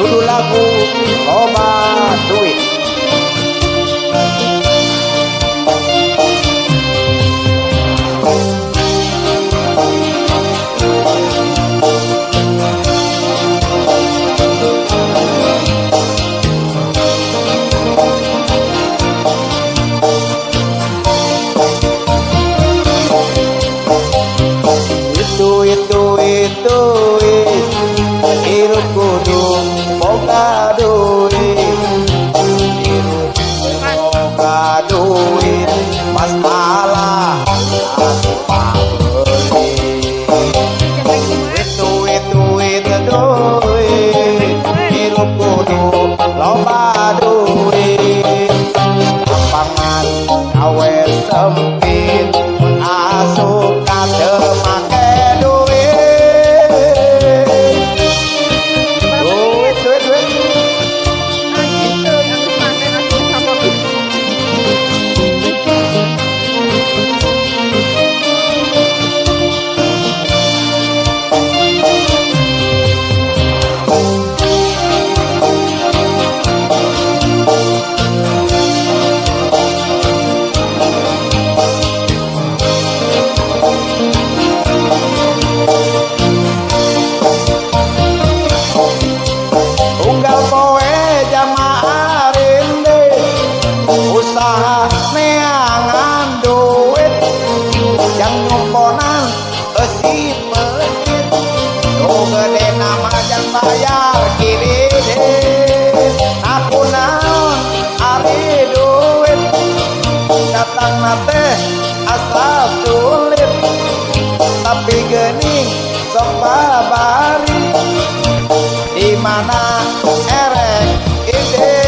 Kudu lagu loba duit. Duit hirup kudu boga duit, hirup boga duit, masalah asup pabeli. Duit hirup kudu loba duit, lapangan gawe sempit mun asup ka teu make neangan duit yang nyumponan esi pelit, do gede nama yang bayar kredit. Aku naon ari duit datang nate asal sulit, tapi geuning sok babari di mana erek ide.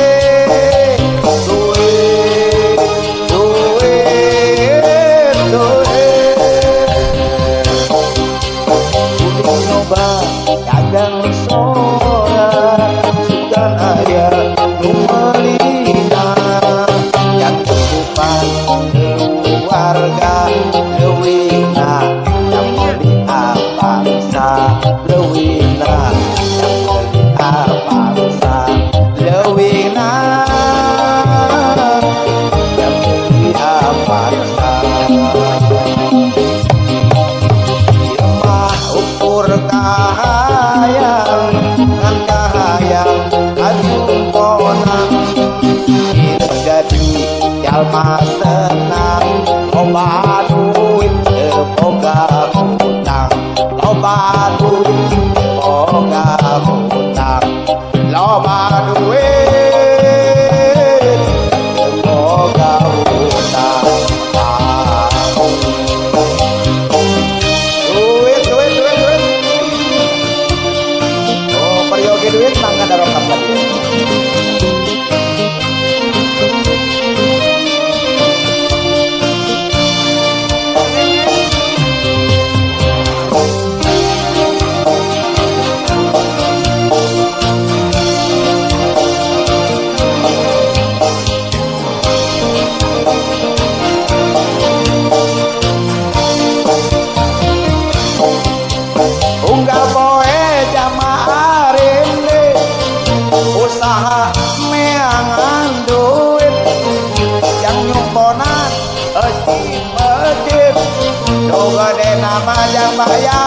Kadang sorak sukan ayah numelina yang kesupan keluarga lewina yang beli bangsa lewina yang beli bangsa lewina yang beli bangsa. Ukur kahayang ngan kahayang ajumponan hidup jadi jalma senang, loba duit teu boga hutang, loba duit teu boga hutang, loba duit teu boga hutang. Duit mangga darokat tadi. Unggah poe jamaah usaha meangan duit yang nyumponan esi medit, do gede nama yang bayar